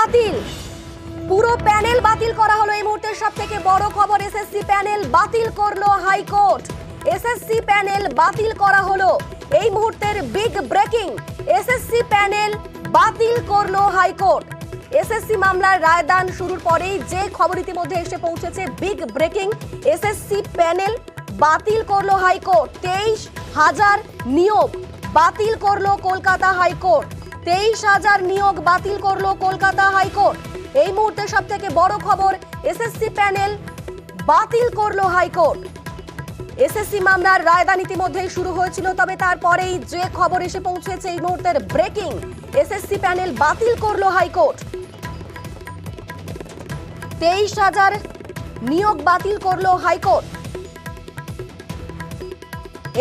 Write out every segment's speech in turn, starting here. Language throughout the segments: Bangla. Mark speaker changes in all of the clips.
Speaker 1: বাতিল, পুরো প্যানেল বাতিল করা হলো। এই মুহূর্তের সবথেকে বড় খবর, এসএসসি প্যানেল বাতিল করলো হাইকোর্ট। এসএসসি প্যানেল বাতিল করা হলো, এই মুহূর্তের বিগ ব্রেকিং। এসএসসি প্যানেল বাতিল করলো হাইকোর্ট। এসএসসি মামলার রায়দান শুরুর পরেই যে খবর ইতিমধ্যে এসে পৌঁছেছে, বিগ ব্রেকিং। এসএসসি প্যানেল বাতিল করলো হাইকোর্ট। 23,000 নিয়োগ বাতিল করলো কলকাতা হাইকোর্ট। 23,000 নিয়োগ বাতিল করলো কলকাতা হাইকোর্ট। এই মুহূর্তে সবথেকে বড় খবর, এসএসসি প্যানেল বাতিল করলো হাইকোর্ট। এসএসসি মামলার রায়দান ইতিমধ্যেই শুরু হয়েছিল, তবে তারপরেই যে খবর এসে পৌঁছেছে এই মুহূর্তের ব্রেকিং, এসএসসি প্যানেল বাতিল করলো হাইকোর্ট। 23,000 নিয়োগ বাতিল করলো হাইকোর্ট।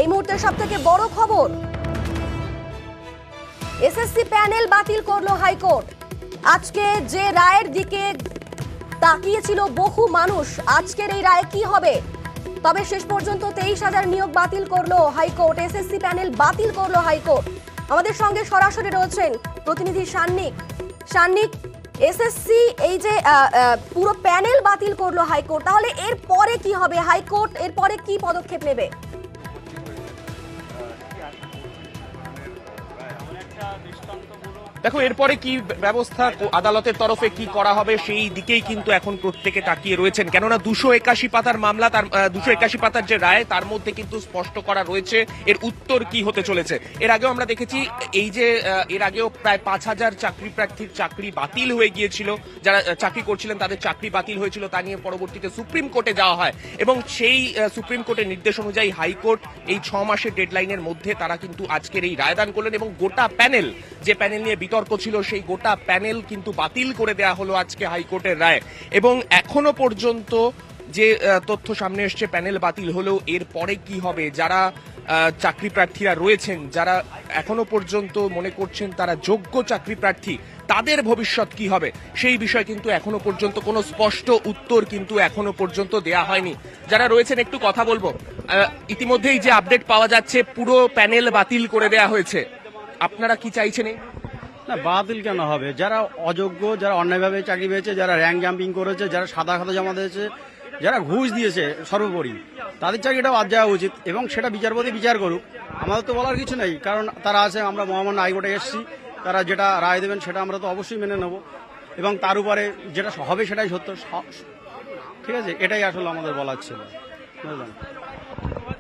Speaker 1: এই মুহূর্তের সবথেকে বড় খবর, এসএসসি প্যানেল বাতিল করলো হাইকোর্ট। আজকে যে রায়ের দিকে তাকিয়েছিল বহু মানুষ, আজকের এই রায়ে কি হবে? তবে শেষ পর্যন্ত 23,000 নিয়োগ বাতিল করলো হাইকোর্ট। এসএসসি প্যানেল বাতিল করলো হাইকোর্ট। আমাদের সঙ্গে সরাসরি রয়েছেন প্রতিনিধি সান্নিক। সান্নিক, এসএসসি এই যে পুরো প্যানেল বাতিল করলো হাইকোর্ট, তাহলে এর পরে কি হবে? হাইকোর্ট এর পরে কি পদক্ষেপ নেবে?
Speaker 2: দেখো, এরপরে কি ব্যবস্থা আদালতের তরফে কি করা হবে সেই দিকেই কিন্তু এখন প্রত্যেকে তাকিয়ে রয়েছেন। কেননা 281 পাতার মামলা, তার 281 পাতার যে রায়, তার মধ্যে কিন্তু স্পষ্ট করা রয়েছে এর উত্তর কি হতে চলেছে। এর আগেও আমরা দেখেছি, এই যে এর আগেও প্রায় 5,000 চাকরি প্রার্থীর চাকরি বাতিল হয়ে গিয়েছিল, যারা চাকরি করছিলেন তাদের চাকরি বাতিল হয়েছিল। তা নিয়ে পরবর্তীতে সুপ্রিম কোর্টে যাওয়া হয় এবং সেই সুপ্রিম কোর্টের নির্দেশ অনুযায়ী হাইকোর্ট এই 6 মাসের ডেডলাইনের মধ্যে তারা কিন্তু আজকের এই রায়দান করলেন এবং গোটা প্যানেল, যে প্যানেল নিয়ে বিতর্ক ছিল, সেই গোটা প্যানেল কিন্তু বাতিল করে দেয়া হলো আজকে হাইকোর্টের রায়। এবং এখনো পর্যন্ত যে তথ্য সামনে এসছে, প্যানেল বাতিল হলেও এর পরে কি হবে, যারা চাকরি প্রার্থীরা রয়েছেন, যারা এখনো পর্যন্ত মনে করছেন তারা যোগ্য চাকরি প্রার্থী, তাদের ভবিষ্যৎ কি হবে সেই বিষয়ে কিন্তু এখনো পর্যন্ত কোনো স্পষ্ট উত্তর কিন্তু এখনো পর্যন্ত দেয়া হয়নি। যারা রয়েছেন একটু কথা বলবো। ইতিমধ্যেই যে আপডেট পাওয়া যাচ্ছে, পুরো প্যানেল বাতিল করে দেয়া হয়েছে, আপনারা কি চাইছেন?
Speaker 3: না, বাতিল কেন হবে? যারা অযোগ্য, যারা অন্যায়ভাবে চাকরি পেয়েছে, যারা র্যাঙ্ক জাম্পিং করেছে, যারা সাদা খাতা জমা দিয়েছে, যারা ঘুষ দিয়েছে সর্বোপরি, তাদের চাকরিটা বাদ যাওয়া উচিত এবং সেটা বিচারপতি বিচার করুক। আমাদের তো বলার কিছু নেই, কারণ তারা আছে, আমরা মহামান্য হাইকোর্টে এসেছি, তারা যেটা রায় দেবেন সেটা আমরা তো অবশ্যই মেনে নেব এবং তার উপরে যেটা হবে সেটাই সত্য। ঠিক আছে, এটাই আসলে আমাদের বলার ছিল, বুঝলেন?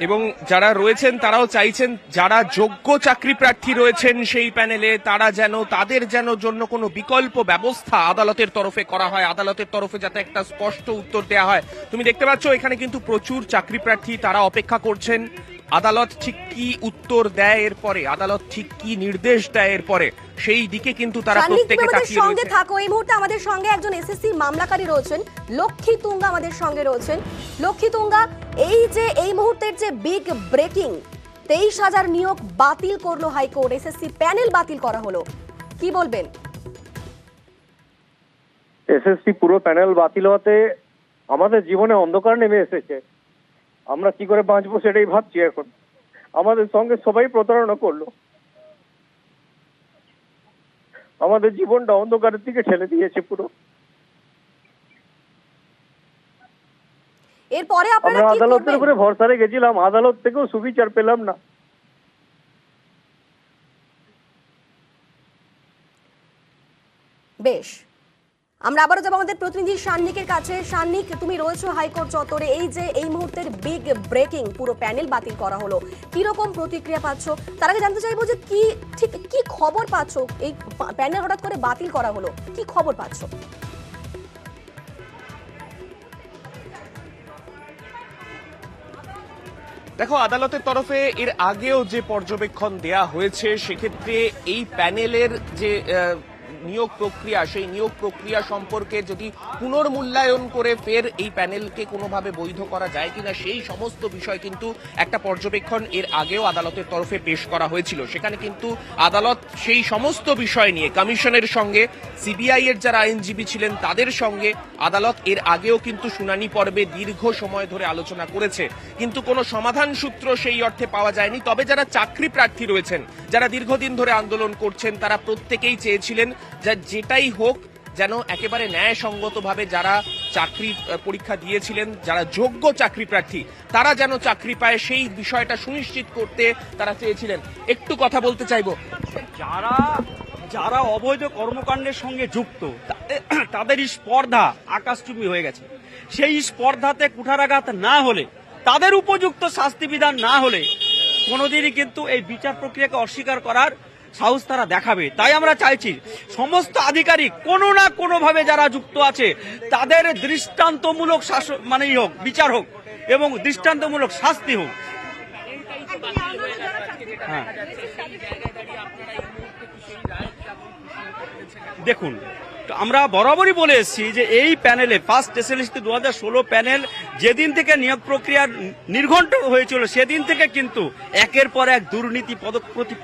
Speaker 2: এবং যারা রয়েছেন তারাও চাইছেন যারা যোগ্য চাকরি প্রার্থী রয়েছেন সেই প্যানেলে, তারা যেন, তাদের যেন জন্য কোনো বিকল্প ব্যবস্থা আদালতের তরফে করা হয়, আদালতের তরফে যাতে একটা স্পষ্ট উত্তর দেওয়া হয়। তুমি দেখতে পাচ্ছ এখানে কিন্তু প্রচুর চাকরি প্রার্থী, তারা অপেক্ষা করছেন আদালত ঠিক কি উত্তর দেয় এরপরে, আদালত ঠিক কি নির্দেশ দেয় এরপরে, সেই দিকে কিন্তু তারা প্রত্যেকে তাকিয়ে
Speaker 1: সঙ্গে
Speaker 2: রয়েছে।
Speaker 1: থাকো। এই মুহূর্তে আমাদের সঙ্গে একজন এসএসসি মামলাকারী রয়েছেন, লক্ষ্মী তুঙ্গা আমাদের সঙ্গে রয়েছেন। লক্ষ্মী তুঙ্গা, এই যে এই মুহূর্তের যে বিগ ব্রেকিং, 23,000 নিয়োগ বাতিল করলো হাইকোর্ট, এসএসসি প্যানেল বাতিল করা হলো, কি বলবেন?
Speaker 4: এসএসসি পুরো প্যানেল বাতিল হতে আমাদের জীবনে অন্ধকার নেমে এসেছে। আমরা কি করে বাঁচবো সেটাই ভাবছি এখন। আমাদের সঙ্গে সবাই প্রতারণা করলো, আমাদের জীবনটা অন্ধকারের দিকে ঠেলে দিয়েছে পুরো।
Speaker 1: এরপরে
Speaker 4: আমরা আদালতের উপরে ভরসা রেখেছিলাম, আদালত থেকেও সুবিচার পেলাম না।
Speaker 1: বেশ, আমরা আবারও যাবো আমাদের প্রতিনিধি সান্নিকের কাছে। সান্নিক, তুমি রয়েছো হাইকোর্ট চত্বরে। এই যে এই মুহূর্তের বিগ ব্রেকিং, পুরো প্যানেল বাতিল করা হলো, কিরকম প্রতিক্রিয়া পাচ্ছ? তার আগে জানতে চাইবো যে কি খবর পাচ্ছ? এই প্যানেল হঠাৎ করে বাতিল করা হলো, কি খবর পাচ্ছ?
Speaker 2: দেখো, আদালতের তরফে এর আগেও যে পর্যবেক্ষণ দেয়া হয়েছে, সেক্ষেত্রে এই প্যানেলের যে নিয়োগ প্রক্রিয়া, সেই নিয়োগ প্রক্রিয়া সম্পর্কে যদি পুনর্মূল্যায়ন করে ফের এই প্যানেলকে কোনোভাবে বৈধ করা যায় কিনা, সেই সমস্ত বিষয় কিন্তু একটা পর্যবেক্ষণ এর আগেও আদালতের তরফে পেশ করা হয়েছিল। সেখানে কিন্তু আদালত সেই সমস্ত বিষয় নিয়ে কমিশনের সঙ্গে, সিবিআই এর যারা আইনজীবী ছিলেন তাদের সঙ্গে আদালত এর আগেও কিন্তু শুনানি পর্বে দীর্ঘ সময় ধরে আলোচনা করেছে, কিন্তু কোনো সমাধান সূত্র সেই অর্থে পাওয়া যায়নি। তবে যারা চাকরি প্রার্থী রয়েছেন, যারা দীর্ঘদিন ধরে আন্দোলন করছেন, তারা প্রত্যেকেই চেয়েছিলেন যেটাই হোক যেন একেবারে ন্যায়সঙ্গতভাবে যারা চাকরি পরীক্ষা দিয়েছিলেন, যারা যোগ্য চাকরি প্রার্থী, তারা যেন চাকরি পায় সেই বিষয়টা সুনিশ্চিত করতে তারা চেয়েছিলেন। একটু কথা বলতে চাইবো।
Speaker 3: যারা অবৈধ কর্মকাণ্ডের সঙ্গে যুক্ত তাদের স্পর্ধা আকাশচুম্বী হয়ে গেছে। সেই স্পর্ধাতে কুঠারাঘাত না হলে, তাদের উপযুক্ত শাস্তি বিধান না হলে কোনোদিনই কিন্তু এই বিচার প্রক্রিয়াকে অস্বীকার করার সাহস তারা দেখাবে। তাই আমরা চাইছি সমস্ত আধিকারিক কোনো না কোনোভাবে যারা যুক্ত আছে তাদের দৃষ্টান্তমূলক শাসন হোক, বিচার হোক এবং দৃষ্টান্তমূলক শাস্তি হোক। হ্যাঁ, দেখুন, আমরা বরাবরই বলে এসেছি যে এই প্যানেলে ফার্স্ট এসএলএসটি 2016 প্যানেল যেদিন থেকে নিয়োগ প্রক্রিয়ার নির্ঘণ্ট হয়েছিল সেদিন থেকে কিন্তু একের পর এক দুর্নীতি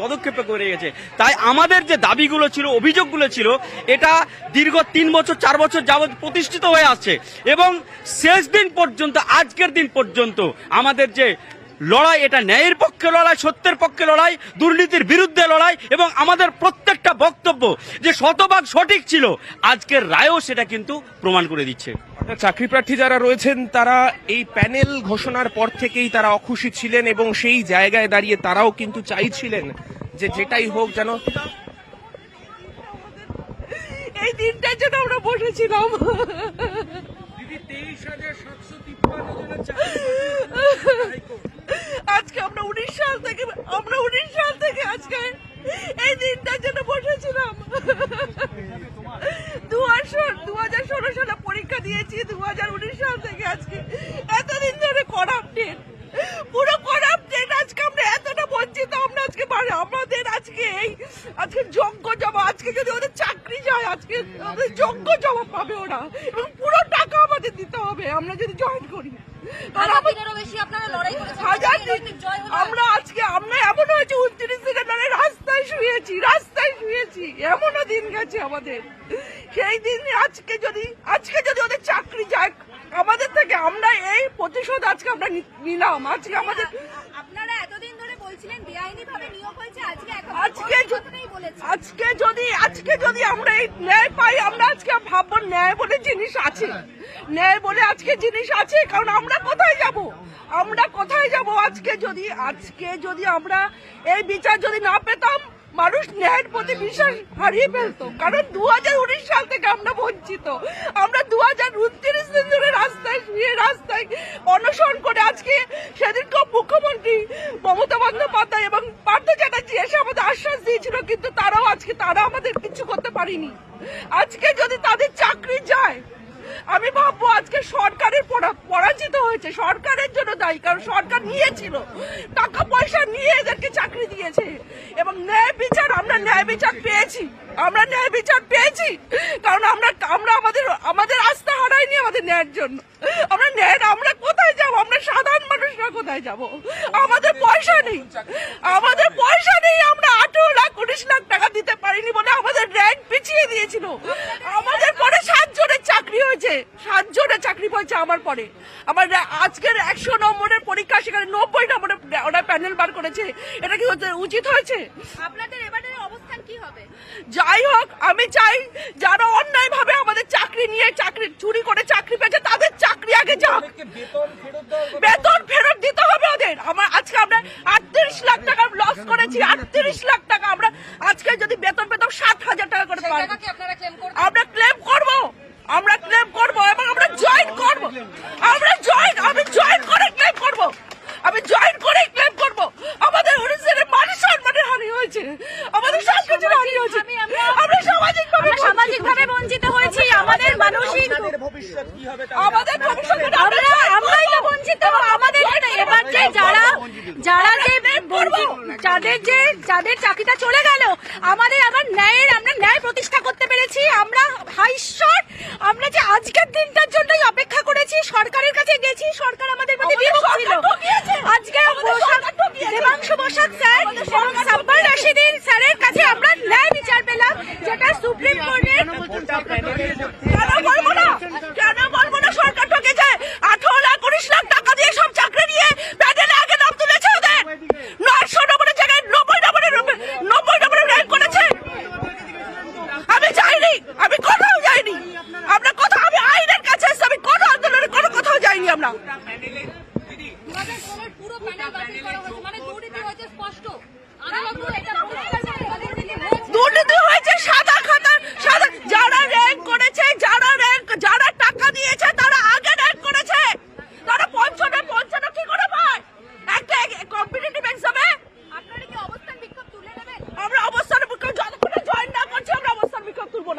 Speaker 3: পদক্ষেপে করে গেছে। তাই আমাদের যে দাবিগুলো ছিল, অভিযোগগুলো ছিল, এটা দীর্ঘ 3 বছর 4 বছর যাবৎ প্রতিষ্ঠিত হয়ে আসছে এবং শেষ দিন পর্যন্ত, আজকের দিন পর্যন্ত আমাদের যে লড়াই, এটা ন্যায়ের পক্ষে লড়াই, সত্যের পক্ষে লড়াই, দুর্নীতির বিরুদ্ধে লড়াই এবং আমাদের প্রত্যেকটা বক্তব্য যে শতভাগ সঠিক ছিল, আজকের রায়ও সেটা কিন্তু প্রমাণ করে দিচ্ছে।
Speaker 2: চাকরি প্রার্থী যারা রয়েছেন তারা এই প্যানেল ঘোষণার পর থেকেই তারা অখুশি ছিলেন এবং সেই জায়গায় দাঁড়িয়ে তারাও কিন্তু চাইছিলেন যে যেটাই হোক যেন
Speaker 5: এই দিনটার জন্য আমরা বসেছিলাম। আজকে আমরা 19 সাল থেকে আজকে এই দিনটার জন্য বসেছিলাম। 2016 সালে পরীক্ষা দিয়েছি, 2019 সাল থেকে আজকে এতদিন ধরে করাপ্টেড, পুরো করাপ্টেড। আজকে আমরা এতটা বঞ্চিত, আমরা আজকে আমাদের আজকে যোগ্য জবাব, আজকে যদি ওদের চাকরি যায় আজকে ওদের যোগ্য জবাব পাবে ওরা এবং পুরো টাকা আমাদের দিতে হবে আমরা যদি জয়েন করি। আমরা এমন হয়েছে 29 দিনের মানে রাস্তায় শুয়েছি, এমনও দিন গেছে আমাদের। সেই দিন আজকে যদি ওদের চাকরি যায় আমাদের থেকে, আমরা এই প্রতিশোধ আজকে আমরা নিলাম। আজকে আমাদের
Speaker 1: আপনারা এতদিন ধরে বলছিলেন বেআইনিভাবে নিয়োগ হয়েছে,
Speaker 5: আজকে যদি আমরা এই ন্যায় পাই, আমরা আজকে ভাববো ন্যায় বলে জিনিস আছে, ন্যায় বলে আজকে জিনিস আছে। কারণ আমরা কোথায় যাব আজকে যদি আমরা এই বিচার যদি না পেতাম, মানুষ ন্যায়ের প্রতি বিশ্বাস হারিয়ে ফেলতো। কারণ 2019 সাল থেকে আমরা বঞ্চিত, আমরা 2029 দিন ধরে রাস্তায় অনশন করে আজকে সেদিনকে মুখ্যমন্ত্রী মমতা বন্দ্যোপাধ্যায় এবং পার্থ চ্যাটার্জি এসে আমাদের আশ্বাস দিয়েছিল, কিন্তু তারা আমাদের কিছু করতে পারেনি। আজকে যদি তাদের চাকরি যায়, আমি ভাববো আজকে সরকারের পরাজিত হয়েছে, সরকারের জন্য দায়ী। কারণ সরকার নিয়েছিল, টাকা পয়সা নিয়ে এদেরকে চাকরি দিয়েছে এবং আমরা ন্যায় বিচার পেয়েছি। কারণ আমরা আমাদের আস্থা হারাইনি আমাদের ন্যায়ের জন্য। আমরা কোথায় যাব? আমরা সাধারণ মানুষরা কোথায় যাব? আমাদের পয়সা নেই। আমরা 18-19 লাখ টাকা দিতে পারিনি বলে আমাদের র্যাঙ্ক পিছিয়ে দিয়েছিল। আমাদের পরে 7 জনের চাকরি হয়েছে, 7 জনের চাকরি হয়েছে আমার পরে। আমার আজকের 100 নম্বরের পরীক্ষা, সেখানে 90 নম্বরের ওরা প্যানেল বার করেছে। এটা কি উচিত হয়েছে?
Speaker 1: আপনাদের এবারের অবস্থান কি হবে?
Speaker 5: যাই হোক, আমি চাই যারা অন্যায়ভাবে আমাদের চাকরি নিয়ে চুরি করে চাকরি পেয়েছে তাদের চাকরি আগে যাক, বেতন ফেরত দিতে হবে ওদের। আমরা 38 লাখ টাকা লস করেছি, 38 লাখ টাকা। আমরা আজকে যদি বেতন পেতাম 7,000 টাকা করে পাই, আমরা ক্লেম করবো এবং আমরা জয়েন করবো। আমি জয়েন করে ক্লেম করবো। আমাদের ওড়িশার মানুষ সম্মানের হানি হয়েছে, আমাদের সবকিছু হানি হয়েছে। আমরা সামাজিকভাবে বঞ্চিত হয়েছি। আমাদের মানসিক ভবিষ্যৎ কি হবে? আমরাই তো বঞ্চিত। আমাদের এবার যে যাদের চাকরিটা চলে গেল, আমরা ন্যায় প্রতিষ্ঠা করতে পেরেছি। আমরা আমরা যে আজকের দিনটার জন্যই অপেক্ষা করেছি, সরকারের কাছে গেছি, সরকার আমাদের প্রতি বিমুখ ছিল। আজকে দেবাংশু বসাক স্যার এবং সাব্বার রাশিদিন স্যারের কাছে আমরা ন্যায় বিচার পেলাম, যেটা সুপ্রিম কোর্টের। কেন বলবো না সরকার ঠকেছে? 18-19 লাখ টাকা দিয়ে সব চাকরি নিয়ে প্যানেলে আগে নাম তুলেছে ওদের। 900 নম্বরের জায়গায় 90 নম্বরের র্যাঙ্ক করেছে। আমি কোথাও যাইনি।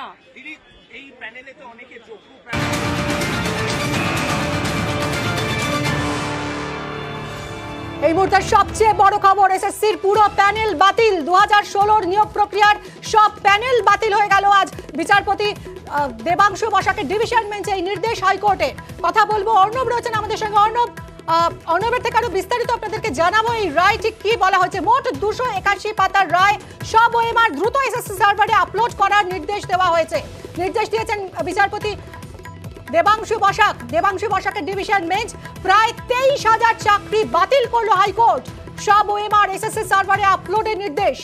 Speaker 5: না।
Speaker 2: দিদি এই প্যানেলে তো অনেকে চক্ষু
Speaker 1: এই মুহূর্তের সবচেয়ে বড় খবর, এসএসসির পুরো প্যানেল বাতিল। 2016 নিয়োগ প্রক্রিয়ার সব প্যানেল বাতিল হয়ে গেল আজ। বিচারপতি দেবাংশু বসাকের ডিভিশন বেঞ্চে এই নির্দেশ হাইকোর্টে। কথা বলবো, অর্ণব রয়েছেন আমাদের সঙ্গে। অর্ণবের থেকে আরো বিস্তারিত আপনাদেরকে জানাবো এই রায় ঠিক কি বলা হয়েছে। মোট 281 পাতার রায়, সব ওএমআর দ্রুত এসএসসি সার্ভারে আপলোড করার নির্দেশ দেওয়া হয়েছে। নির্দেশ দিয়েছেন বিচারপতি দেবাংশু বসাকের ডিভিশন বেঞ্চ। প্রায় 23,000 চাকরি বাতিল করলো হাইকোর্ট। সব ওএমআর এসএসসি সার্ভারে আপলোডের নির্দেশ।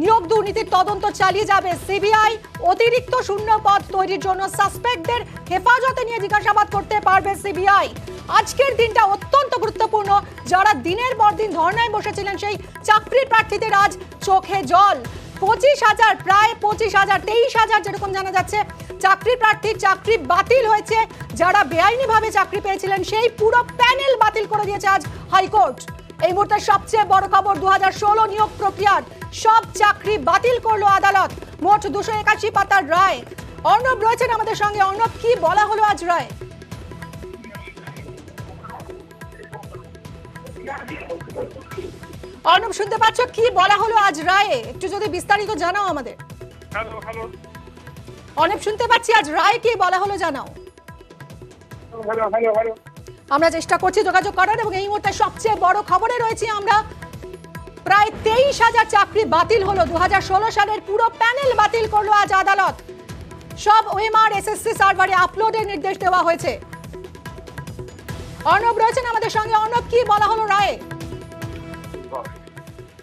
Speaker 1: নিয়োগ দুর্নীতির তদন্ত চালিয়ে যাবে সিবিআই। অতিরিক্ত শূন্য পদ তৈরির জন্য সাসপেক্টদের হেফাজতে নিয়ে জিজ্ঞাসাবাদ করতে পারবে সিবিআই। আজকের দিনটা অত্যন্ত গুরুত্বপূর্ণ। যারা দিনের পর দিন ধর্নায় বসেছিলেন সেই চাকরি প্রার্থীদের আজ চোখে জল। 25,000, প্রায় 25,000, 23,000 যেরকম জানা যাচ্ছে চাকরি প্রার্থীর চাকরি বাতিল হয়েছে। যারা বেআইনিভাবে চাকরি পেয়েছিলেন সেই পুরো প্যানেল বাতিল করে দিয়েছে আজ হাইকোর্ট। এই মুহূর্তে সবচেয়ে বড় খবর, 2016 নিয়োগ প্রক্রিয়ার সব চাকরি বাতিল করলো আদালত। মোট 281 পাতার রায়। অর্ণব রয়েছেন আমাদের সঙ্গে। অর্ণব, কি বলা হলো আজ রায়? অর্ণব, শুনতে পাচ্ছ? কি বলা হলো আজ রায়ে? একটু যদি বিস্তারিত জানাও আমাদের। অর্ণব, শুনতে পাচ্ছি, আজ রায় কি বলা হলো জানাও। আমরা চেষ্টা করছি যোগাযোগ করার, এবং এই মুহূর্তে সবচেয়ে বড় খবরে রয়েছি আমরা। প্রায় 23,000 চাকরি বাতিল হলো। 2016 সালের পুরো প্যানেল বাতিল করলো আজ আদালত। সব ওএমআর এসএসসি সার্ভারে আপলোডের নির্দেশ দেওয়া হয়েছে। অর্ণব রয়েছেন আমাদের সঙ্গে। অর্ণব, কি বলা হলো রায়ে?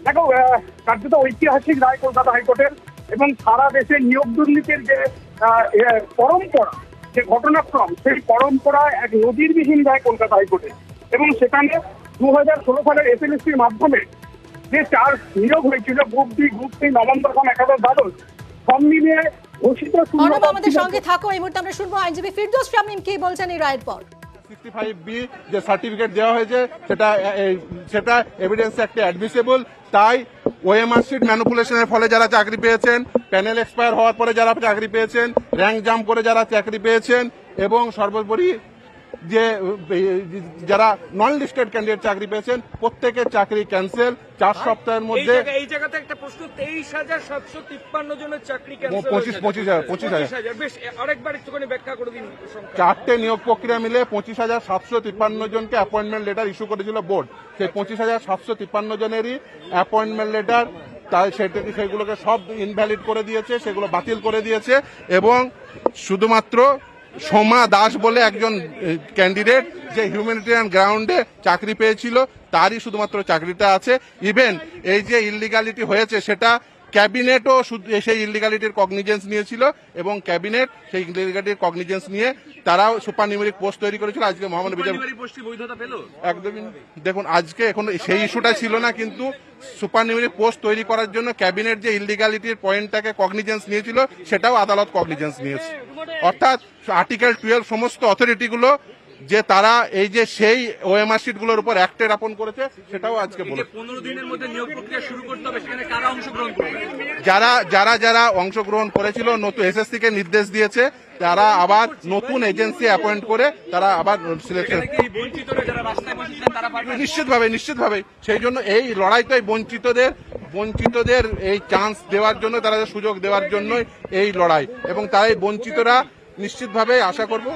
Speaker 6: দেখো, কার্যত ঐতিহাসিক রায় কলকাতা হাইকোর্টের, এবং সারা দেশে নিয়োগ দুর্নীতির যে পরম্পরা, যে ঘটনাক্রম, সেই পরম্পরা এক নজিরবিহীন রায় কলকাতা হাইকোর্টে। এবং সেখানে 2016 সালের এসএলএসসির মাধ্যমে যে 4 নিয়োগ হয়েছিল, গ্রুপ ডি, গ্রুপ সি, নবম, দশম, একাদশ, দ্বাদশ, সব মিলিয়ে ঘোষিত
Speaker 1: অর্ণব, আমাদের সঙ্গে থাকো। এই মুহূর্তে আমরা শুনবো আইনজীবী ফিরদৌস শামীম কি বলছেন এই রায়ের পর।
Speaker 7: 65B যে সার্টিফিকেট দেওয়া হয়েছে সেটা এভিডেন্স একটা অ্যাডমিসেবল। তাই ওএমআর শিট ম্যানিপুলেশনের ফলে যারা চাকরি পেয়েছেন, প্যানেল এক্সপায়ার হওয়ার পরে যারা চাকরি পেয়েছেন, র্যাঙ্ক জাম্প করে যারা চাকরি পেয়েছেন, এবং সর্বোপরি যে যারা নন লিস্টেড ক্যান্ডিডেট চাকরি পেয়েছেন, প্রত্যেকের চাকরি ক্যান্সেল 4 সপ্তাহের মধ্যে।
Speaker 2: এই জায়গাতে একটা প্রশ্ন, 23,753 জনের চাকরি ক্যান্সেল।
Speaker 7: 25,000
Speaker 2: বেশ, আরেকবার একটুখানি ব্যাখ্যা করে দিন।
Speaker 7: 4টে নিয়োগ প্রক্রিয়া মিলে 25,753 জনকে অ্যাপয়েন্টমেন্ট লেটার ইস্যু করেছিল বোর্ড। সেই 25,753 জনেরই অ্যাপয়েন্টমেন্ট লেটার তাই সেগুলোকে সব ইনভ্যালিড করে দিয়েছে, সেগুলো বাতিল করে দিয়েছে। এবং শুধুমাত্র সোমা দাস বলে একজন ক্যান্ডিডেট যে হিউম্যানিটেরিয়ান গ্রাউন্ডে চাকরি পেয়েছিল, তারই শুধুমাত্র চাকরিটা আছে। ইভেন এই যে ইললিগালিটি হয়েছে সেটা ক্যাবিনেটও সেই ইললিগালিটির কগনিজেন্স নিয়েছিল, এবং ক্যাবিনেট সেই ইললিগালিটির কগনিজেন্স নিয়ে তারাও সুপার নিউমেরিক পোস্ট তৈরি করেছিল। আজকে মহামান্য বিচারপতি
Speaker 2: বৈধতা পেল
Speaker 7: একদমই। দেখুন, আজকে এখন সেই ইস্যুটা ছিল না, কিন্তু সুপার নিউমেরিক পোস্ট তৈরি করার জন্য ক্যাবিনেট যে ইললিগালিটির পয়েন্টটাকে কগনিজেন্স নিয়েছিল, সেটাও আদালত কগনিজেন্স নিয়েছে। অর্থাৎ আর্টিকেল 12 সমস্ত অথরিটিগুলো যে তারা এই যে সেই ওএমআর শিটগুলোর উপর অ্যাক্টে রাপন করেছে, সেটাও আজকে বলে
Speaker 2: 15 দিনের মধ্যে নিয়োগ প্রক্রিয়া শুরু করতে হবে। সেখানে কারা অংশগ্রহণ করবে?
Speaker 7: যারা অংশগ্রহণ করেছিল, নতুন এসএসসি কে নির্দেশ দিয়েছে তারা আবার নতুন এজেন্সি অ্যাপয়েন্ট করে তারা আবার সিলেকশন। নিশ্চিতভাবে সেই জন্য এই লড়াই তো এই বঞ্চিতদের এই চান্স দেওয়ার জন্য, তারা সুযোগ দেওয়ার জন্যই এই লড়াই। এবং তাই বঞ্চিতরা নিশ্চিতভাবে আশা করব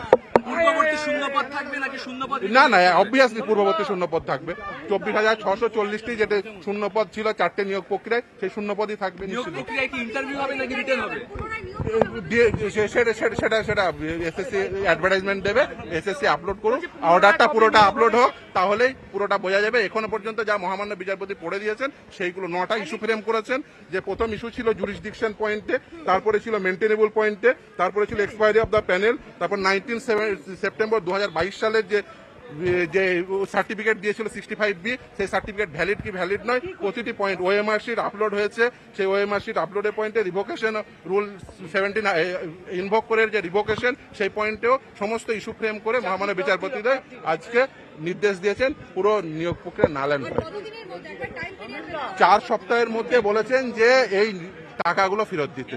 Speaker 2: পূর্ববর্তী শূন্যপদ থাকবে নাকি শূন্যপদ?
Speaker 7: না, অবভিয়াসলি পূর্ববর্তী শূন্যপদ থাকবে। 24,640টি যেটা শূন্যপদ ছিল 4টে নিয়োগ প্রক্রিয়ায়, সেই শূন্যপদই থাকবে।
Speaker 2: নিয়োগ প্রক্রিয়ায় কি ইন্টারভিউ হবে নাকি রিটেন হবে?
Speaker 7: সেটা এসএসসি অ্যাডভার্টাইজমেন্ট দেবে, এসএসসি আপলোড করুক, অর্ডারটা পুরোটা আপলোড হোক, তাহলেই পুরোটা বোঝা যাবে। এখনো পর্যন্ত যা মহামান্য বিচারপতি পড়ে দিয়েছেন সেইগুলো 9টা ইস্যু ফ্রেম করেছেন। যে প্রথম ইস্যু ছিল জুরিসডিকশন পয়েন্টে, তারপরে ছিল মেনটেনেবল পয়েন্টে, তারপরে ছিল এক্সপায়ারি অফ দ্য প্যানেল, তারপর 19 সেপ্টেম্বর 2022 সালের যে সার্টিফিকেট দিয়েছিল 65B, সেই সার্টিফিকেট ভ্যালিড কি ভ্যালিড নয়, প্রতিটি পয়েন্ট ওএমআর শিট আপলোড হয়েছে। সেই ওএমআর শিট আপলোডের পয়েন্টে রিভোকেশন রুল 17 ইনভোক করে যে রিভোকেশন, সেই পয়েন্টেও সমস্ত ইস্যু ফ্রেম করে মহামান্য বিচারপতিদের আজকে নির্দেশ দিয়েছেন পুরো নিয়োগ প্রক্রিয়া নালান করে 4 সপ্তাহের মধ্যে বলেছেন যে এই টাকাগুলো ফেরত দিতে।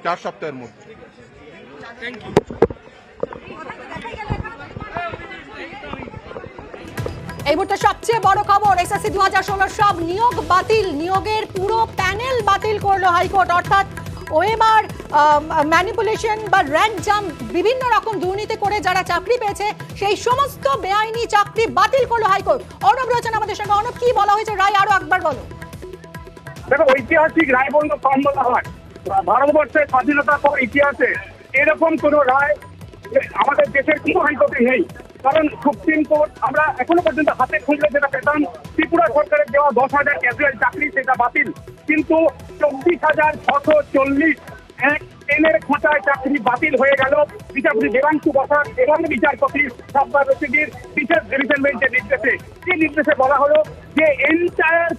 Speaker 7: 4 সপ্তাহের মধ্যে।
Speaker 8: এই মুহূর্তে সবচেয়ে বড় খবর, এসএসসি 2016 সব নিয়োগ বাতিল, নিয়োগের পুরো প্যানেল বাতিল করলো হাইকোর্ট। অর্থাৎ ওএমআর ম্যানিপুলেশন বা র্যাঙ্ক জাম্প বিভিন্ন রকম দুর্নীতি করে যারা চাকরি পেয়েছে সেই সমস্ত বেআইনি চাকরি বাতিল করলো হাইকোর্ট। অর্ণব রয়েছেন আমাদের সঙ্গে। অর্ণব, কি বলা হয়েছে রায় আরো একবার বলো।
Speaker 6: দেখো, ঐতিহাসিক রায় বলতে কম বলা হয়। ভারতবর্ষের স্বাধীনতার পর ইতিহাসে এরকম কোন রায় আমাদের দেশের কোনো হাইকোর্টে নেই। কারণ সুপ্রিম কোর্ট আমরা এখনো পর্যন্ত হাতে খুঁজলে যেটা পেতাম, ত্রিপুরা সরকারের দেওয়া 10,000 ক্যাজুয়াল চাকরি সেটা বাতিল, কিন্তু 24,640 এক ট্রেনের খোঁচায় চাকরি বাতিল হয়ে গেল বিচারপতি দেবাংশু বসাক এবং বিচারপতি সাব্বার রশিদির বিশেষ ডিভিশন বেঞ্চের নির্দেশে। যে নির্দেশে বলা হলো যে এন্টায়ার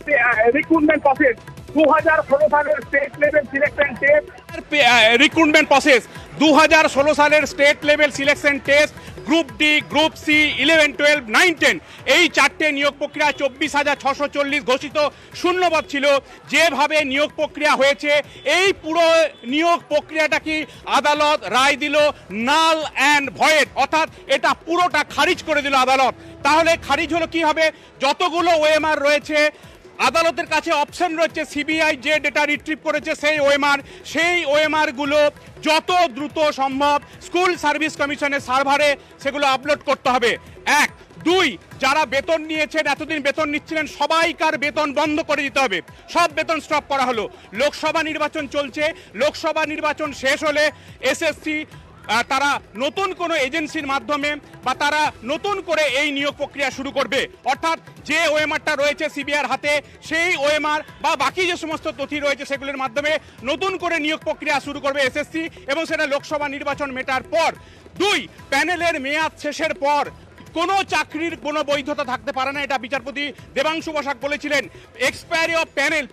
Speaker 6: রিক্রুটমেন্ট প্রসেস 2016 সালের state level selection test
Speaker 9: recruitment process 2016 সালের state level selection test, group D, group C, 11, 12, 9, 10 এই চারটে নিয়োগ প্রক্রিয়া 24,640 ঘোষিত শূন্যপদ ছিল। যেভাবে নিয়োগ প্রক্রিয়া হয়েছে এই পুরো নিয়োগ প্রক্রিয়াটা কি আদালত রায় দিল নাল অ্যান্ড ভয়েড, অর্থাৎ এটা পুরোটা খারিজ করে দিল আদালত। তাহলে খারিজ হলো কি হবে? যতগুলো ওএমআর রয়েছে আদালতের কাছে অপশন রয়েছে, সিবিআই যে ডেটা রিট্রিভ করেছে সেই ওএমআর গুলো যত দ্রুত সম্ভব স্কুল সার্ভিস কমিশনের সার্ভারে সেগুলো আপলোড করতে হবে। 1, 2, যারা বেতন নিয়েছেন, এতদিন বেতন নিচ্ছিলেন, সবাইকার বেতন বন্ধ করে দিতে হবে। সব বেতন স্টপ করা হলো। লোকসভা নির্বাচন চলছে, লোকসভা নির্বাচন শেষ হলে এসএসসি তারা নতুন কোনো এজেন্সির মাধ্যমে বা তারা নতুন করে এই নিয়োগ প্রক্রিয়া শুরু করবে। অর্থাৎ যে ওএমআরটা রয়েছে সিবিআইর হাতে সেই ওএমআর বা বাকি যে সমস্ত তথ্য রয়েছে সেগুলোর মাধ্যমে নতুন করে নিয়োগ প্রক্রিয়া শুরু করবে এসএসসি, এবং সেটা লোকসভা নির্বাচন মেটার পর। 2, প্যানেলের মেয়াদ শেষের পর কোনো চাকরির কোনো বৈধতা থাকতে পারে না, এটা বিচারপতি দেবাংশু বসাক বলেছিলেন। এক্সপায়ারি অফ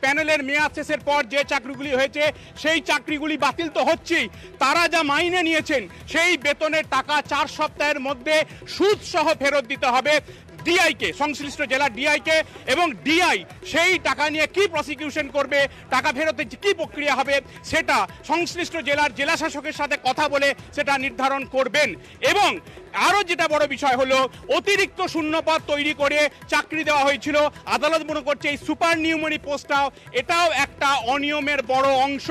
Speaker 9: প্যানেলের মেয়াদ শেষের পর যে চাকরিগুলি হয়েছে সেই চাকরিগুলি বাতিল তো হচ্ছেই, তারা যা মাইনে নিয়েছেন সেই বেতনের টাকা 4 সপ্তাহের মধ্যে সুদ সহ ফেরত দিতে হবে ডিআইকে, সংশ্লিষ্ট জেলার ডিআইকে, এবং ডিআই সেই টাকা নিয়ে কি প্রসিকিউশন করবে, টাকা ফেরতের কি প্রক্রিয়া হবে সেটা সংশ্লিষ্ট জেলার জেলাশাসকের সাথে কথা বলে সেটা নির্ধারণ করবেন। এবং আরো যেটা বড় বিষয় হলো, অতিরিক্ত শূন্যপদ তৈরি করে চাকরি দেওয়া হয়েছিল। আদালত মনে করছে এই সুপার নিউমারি পোস্টটাও এটাও একটা অনিয়মের বড় অংশ।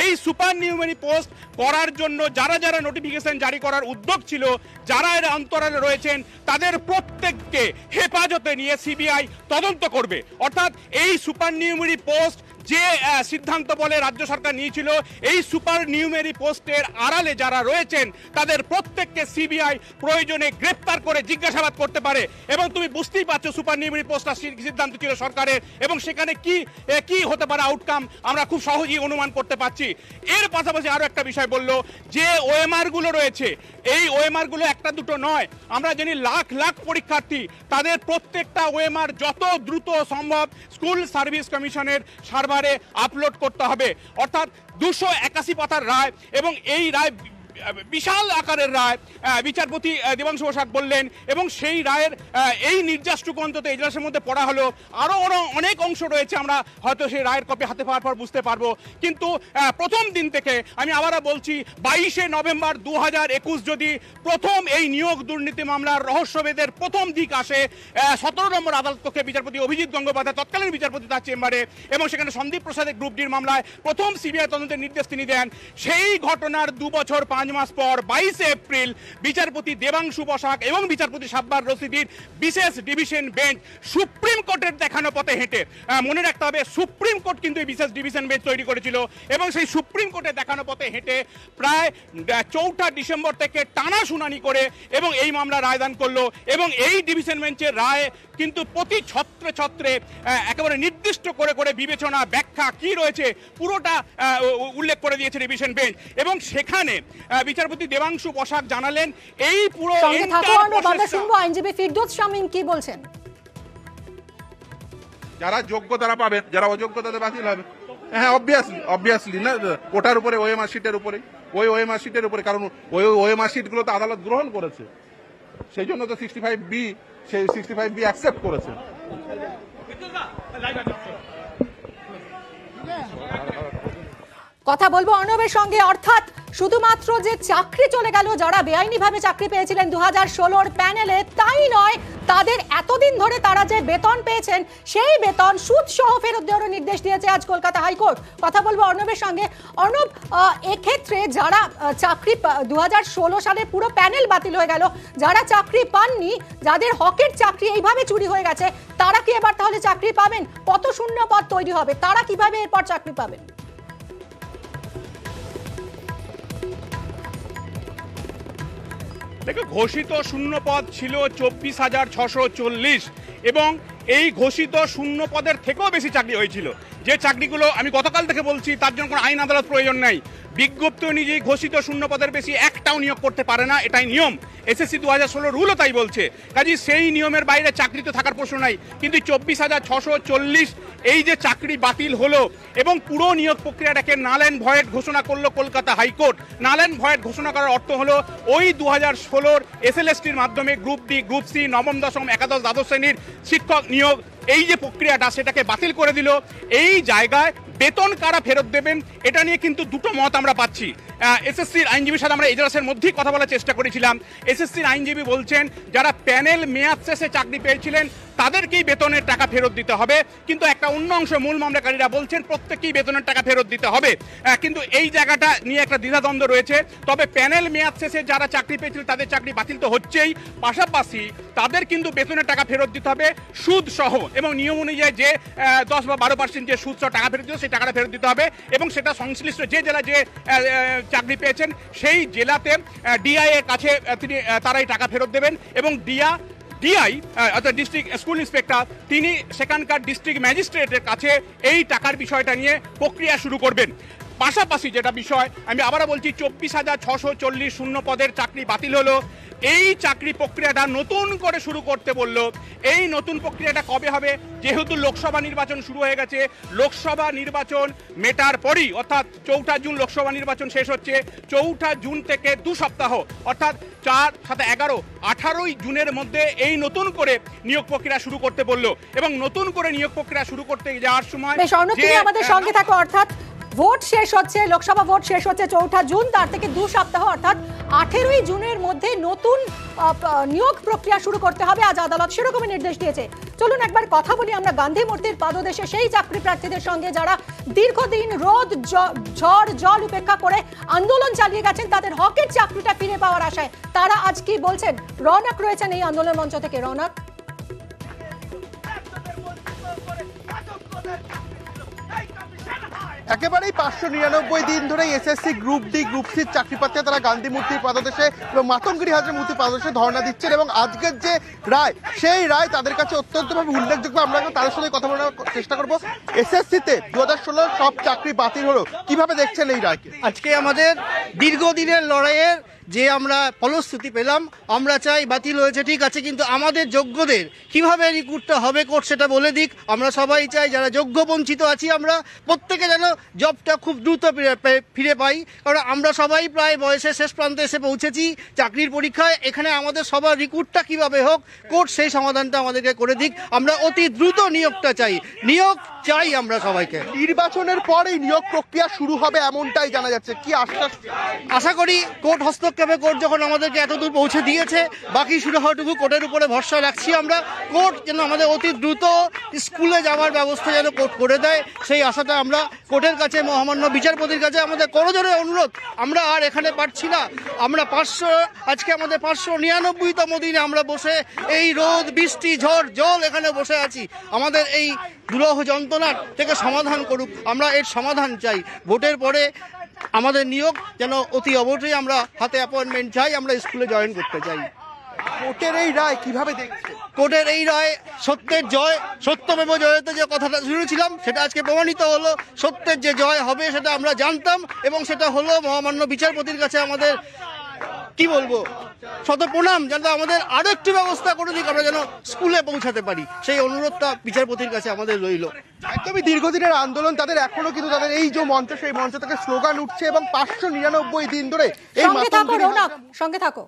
Speaker 9: এই সুপার নিউমারি পোস্ট করার জন্য যারা যারা নোটিফিকেশন জারি করার উদ্যোগ ছিল, যারা এর অন্তরালে রয়েছেন, তাদের প্রত্যেককে হেফাজতে নিয়ে সিবিআই তদন্ত করবে। অর্থাৎ এই সুপার নিউমারি পোস্ট যে সিদ্ধান্ত বলে রাজ্য সরকার নিয়েছিল, এই সুপার নিউমেরি পোস্টের আড়ালে যারা রয়েছেন তাদের প্রত্যেককে সিবিআই প্রয়োজনে গ্রেফতার করে জিজ্ঞাসাবাদ করতে পারে। এবং তুমি বুঝতেই পারছো সুপার নিউমেরি পোস্টটা সিদ্ধান্ত ছিল সরকারের, এবং সেখানে কি হতে পারে আউটকাম আমরা খুব সহজেই অনুমান করতে পারছি। এর পাশাপাশি আরো একটা বিষয় বললো, যে ওএমআর গুলো রয়েছে এই ওএমআর গুলো একটা দুটো নয়, আমরা জানি লাখ লাখ পরীক্ষার্থী, তাদের প্রত্যেকটা ওএমআর যত দ্রুত সম্ভব স্কুল সার্ভিস কমিশনের সার্ভারে আপলোড করতে হবে। অর্থাৎ 281 পাতার রায়, এবং এই রায় বিশাল আকারের রায় বিচারপতি দেবাংশু বসাক বললেন, এবং সেই রায়ের এই নির্যাসটুকু অন্তত এজলাসের মধ্যে পড়া হলো। আরো অনেক অংশ রয়েছে, আমরা হয়তো সেই রায়ের কপি হাতে পাওয়ার পর বুঝতে পারবো। কিন্তু প্রথম দিন থেকে আমি আবারও বলছি, 22শে নভেম্বর 2021 যদি প্রথম এই নিয়োগ দুর্নীতি মামলার রহস্যভেদের প্রথম দিক আসে 17 নম্বর আদালত কক্ষে বিচারপতি অভিজিৎ গঙ্গোপাধ্যায় তৎকালীন বিচারপতি তার চেম্বারে, এবং সেখানে সন্দীপ প্রসাদের গ্রুপ ডির মামলায় প্রথম সিবিআই তদন্তের নির্দেশ তিনি দেন। সেই ঘটনার 2 বছর 5 মাস পর 22শে এপ্রিল বিচারপতি দেবাংশু বসাক এবং বিচারপতি সাব্বার রশিদির বিশেষ ডিভিশন বেঞ্চ সুপ্রিম কোর্টের দেখানো পথে হেঁটে, মনে রাখতে হবে সুপ্রিম কোর্ট কিন্তু এই বিশেষ ডিভিশন বেঞ্চ তৈরি করেছিল, এবং সেই সুপ্রিম কোর্টের দেখানো পথে হেঁটে প্রায় 4 ডিসেম্বর থেকে টানা শুনানি করে এবং এই মামলা রায়দান করলো। এবং এই ডিভিশন বেঞ্চের রায় কিন্তু প্রতি ছত্রে ছত্রে একেবারে নির্দিষ্ট করে করে বিবেচনা ব্যাখ্যা কি রয়েছে পুরোটা উল্লেখ করে দিয়েছে ডিভিশন বেঞ্চ। এবং সেখানে বিচারপতি দেবাংশু বসাক জানালেন এই পুরো
Speaker 8: আইনজীবী ফিরদৌস শামীম কি বলছেন।
Speaker 7: যারা যোগ্য তারা পাবেন, যারা অযোগ্য তাদের বাতিল হবে। হ্যাঁ, অবভিয়াসলি না, ওটার উপরে ওএমআর শিটের উপরে, ওই ওএমআর শিটের উপরে, কারণ ওই ওএমআর শিটগুলো তো আদালত গ্রহণ করেছে, সেই জন্য তো 65B সেই 65B অ্যাকসেপ্ট করেছে।
Speaker 8: কথা বলবো অর্ণবের সঙ্গে। অর্থাৎ শুধুমাত্র যে চাকরি চলে গেল যারা বেআইনিভাবে চাকরি পেয়েছিলেন 2016 প্যানেলে, তাই নয়, তাদের এতদিন ধরে তারা যে বেতন পেয়েছেন সেই বেতন সুদ সহ ফেরত দেওয়ার নির্দেশ দিয়েছে আজ কলকাতা হাইকোর্ট। কথা বলবো অর্ণবের সঙ্গে। অর্ণব, এক্ষেত্রে যারা চাকরি 2016 সালে পুরো প্যানেল বাতিল হয়ে গেল, যারা চাকরি পাননি, যাদের হকের চাকরি এইভাবে চুরি হয়ে গেছে, তারা কি এবার তাহলে চাকরি পাবেন? কত শূন্য পদ তৈরি হবে? তারা কিভাবে এরপর চাকরি পাবেন?
Speaker 9: দেখো, ঘোষিত শূন্য পদ ছিল 24,640 এবং এই ঘোষিত শূন্য পদের থেকেও বেশি চাকরি হয়েছিল। যে চাকরিগুলো আমি গতকাল থেকে বলছি, তার জন্য কোনো আইন আদালত প্রয়োজন নাই। বিজ্ঞপ্তি অনুযায়ী ঘোষিত শূন্য পদের বেশি একটাও নিয়োগ করতে পারে না, এটাই নিয়ম। এসএসসি 2016 রুলও তাই বলছে। কাজে সেই নিয়মের বাইরে চাকরি তো থাকার প্রশ্ন নাই। কিন্তু 24,640 এই যে চাকরি বাতিল হলো এবং পুরো নিয়োগ প্রক্রিয়াটাকে নাল অ্যান্ড ভয়েড ঘোষণা করলো Kolkata high court. Null and void ঘোষণা করার অর্থ হলো ওই 2016 এসএলএসটির মাধ্যমে গ্রুপ ডি, গ্রুপ সি, নবম, দশম, একাদশ, দ্বাদশ শ্রেণীর শিক্ষক নিয়োগ, এই যে প্রক্রিয়াটা সেটাকে বাতিল করে দিল। এই জায়গায় বেতন কারা ফেরত দেবেন এটা নিয়ে কিন্তু দুটো মত আমরা পাচ্ছি। এসএসসির আইনজীবীর সাথে আমরা এজলাসের মধ্যেই কথা বলার চেষ্টা করেছিলাম। এসএসসির আইনজীবী বলছেন যারা প্যানেল মেয়াদ শেষে চাকরি পেয়েছিলেন তাদেরকেই বেতনের টাকা ফেরত দিতে হবে, কিন্তু একটা অন্য অংশ মূল মামলাকারীরা বলছেন প্রত্যেককেই বেতনের টাকা ফেরত দিতে হবে। কিন্তু এই জায়গাটা নিয়ে একটা দ্বিধাদ্বন্দ্ব রয়েছে। তবে প্যানেল মেয়াদ শেষে যারা চাকরি পেয়েছিলেন তাদের চাকরি বাতিল তো হচ্ছেই, পাশাপাশি তাদের কিন্তু বেতনের টাকা ফেরত দিতে হবে সুদ সহ, এবং নিয়ম অনুযায়ী যে 10 বা 12% যে সুদ সহ টাকা ফেরত দিতে সেই টাকাটা ফেরত দিতে হবে, এবং সেটা সংশ্লিষ্ট যে জেলা যে চাকরি পেয়েছেন সেই জেলাতে ডিআই এর কাছে তারাই টাকা ফেরত দেবেন, এবং ডিআই অর্থাৎ ডিস্ট্রিক্ট স্কুল ইন্সপেক্টর তিনি সেখানকার ডিস্ট্রিক্ট ম্যাজিস্ট্রেটের কাছে এই টাকার বিষয়টা নিয়ে প্রক্রিয়া শুরু করবেন। পাশাপাশি যেটা বিষয় আমি আবারও বলছি, 24,640 শূন্য পদের চাকরি বাতিল হলো। এই চাকরি প্রক্রিয়াটা নতুন করে শুরু করতে বলল। এই নতুন প্রক্রিয়াটা কবে হবে? যেহেতু লোকসভা নির্বাচন শুরু হয়ে গেছে, লোকসভা নির্বাচন মেটার পরই অর্থাৎ 4 জুন লোকসভা নির্বাচন শেষ হচ্ছে। 4 জুন থেকে 2 সপ্তাহ অর্থাৎ 4, 7, 11, 18 জুনের মধ্যে এই নতুন করে নিয়োগ প্রক্রিয়া শুরু করতে বলল, এবং নতুন করে নিয়োগ প্রক্রিয়া শুরু করতে যাওয়ার সময়
Speaker 8: বেশ, অর্ণব তুমি আমাদের সঙ্গে থাকো। অর্থাৎ ভোট শেষ হচ্ছে, লোকসভা ভোট শেষ হচ্ছে 4 জুন, তার থেকে 2 সপ্তাহ অর্থাৎ 18 জুনের মধ্যে নতুন নিয়োগ প্রক্রিয়া শুরু করতে হবে। আজ আদালত সেরকমই নির্দেশ দিয়েছে। চলুন একবার কথা বলি আমরা গান্ধী মূর্তির পাদদেশে সেই চাকরি প্রার্থীদের সঙ্গে যারা দীর্ঘদিন রোদ ঝড় জল উপেক্ষা করে আন্দোলন চালিয়ে গেছেন তাদের হকের চাকরিটা ফিরে পাওয়ার আশায়। তারা আজ কি বলছেন? রৌনক রয়েছেন এই আন্দোলন মঞ্চ থেকে। রৌনক,
Speaker 10: একেবারেই 599 দিন ধরে SSC group D, group C চাকরি পাচ্ছে তারা গান্ধী মূর্তির পাদদেশে এবং মাতঙ্গিরি হাজরা মূর্তির পাদদেশে ধর্ণা দিচ্ছেন, এবং আজকের যে রায় সেই রায় তাদের কাছে অত্যন্তভাবে উল্লেখযোগ্য। আমরা তাদের সঙ্গে কথা বলার চেষ্টা করবো। এসএসসিতে 2016 সব চাকরি বাতিল হলো, কিভাবে দেখছেন এই রায়কে?
Speaker 11: আজকে আমাদের দীর্ঘদিনের লড়াইয়ের যে আমরা ফলশ্রুতি পেলাম, আমরা চাই বাতিল হয়েছে ঠিক আছে, কিন্তু আমাদের যোগ্যদের কিভাবে রিক্রুটটা হবে কোর্ট সেটা বলে দিক। আমরা সবাই চাই যারা যোগ্য বঞ্চিত আছি আমরা প্রত্যেকে যেন জবটা খুব দ্রুত ফিরে পাই, কারণ আমরা সবাই প্রায় বয়সের শেষ প্রান্তে এসে পৌঁছেছি চাকরির পরীক্ষায়। এখানে আমাদের সবার রিক্রুটটা কিভাবে হোক কোর্ট সেই সমাধানটা আমাদেরকে করে দিক। আমরা অতি দ্রুত নিয়োগটা চাই, নিয়োগ চাই আমরা সবাইকে।
Speaker 10: নির্বাচনের পর এই নিয়োগ প্রক্রিয়া শুরু হবে এমনটাই জানা যাচ্ছে, কি আশ্বাস?
Speaker 11: আশা করি কোর্ট হস্তক্ষেপে, কোর্ট যখন আমাদেরকে এতদূর পৌঁছে দিয়েছে, বাকি শুরু হওয়াটুকু কোর্টের উপরে ভরসা রাখছি আমরা। কোর্ট যেন আমাদের অতি দ্রুত স্কুলে যাওয়ার ব্যবস্থা যেন কোর্ট করে দেয় সেই আশাটা আমরা কোর্টের কাছে, মহামান্য বিচারপতির কাছে আমাদের করজোরে অনুরোধ। আমরা আর এখানে পারছি না। আমরা আজকে আমাদের 599তম দিনে আমরা বসে এই রোদ বৃষ্টি ঝড় জল এখানে বসে আছি। আমাদের এই দুরূহ যন্ত্রণার থেকে সমাধান করুক, আমরা এর সমাধান চাই। ভোটের পরে আমাদের নিয়োগ যেন অতি অবশ্যই আমরা হাতে অ্যাপয়েন্টমেন্ট চাই, আমরা স্কুলে জয়েন করতে চাই।
Speaker 10: কোর্টের এই রায় কিভাবে দেখছেন?
Speaker 11: কোর্টের এই রায় সত্যের জয়, সত্যমেব জয়তে যে কথাটা শুনেছিলাম সেটা আজকে প্রমাণিত হলো। সত্যের যে জয় হবে সেটা আমরা জানতাম, এবং সেটা হলো মহামান্য বিচারপতির কাছে আমাদের কি বলবো শত প্রণাম, যেন আমাদের আরো একটি ব্যবস্থা করে দিক, আমরা যেন স্কুলে পৌঁছাতে পারি। সেই অনুরোধটা বিচারপতির কাছে আমাদের রইল।
Speaker 10: একদমই দীর্ঘদিনের আন্দোলন তাদের, এখনো কিন্তু তাদের এই যে মঞ্চ সেই মঞ্চ থেকে স্লোগান উঠছে, এবং 599 দিন ধরে এই
Speaker 8: সঙ্গে থাকো রৌনক, সঙ্গে থাকো।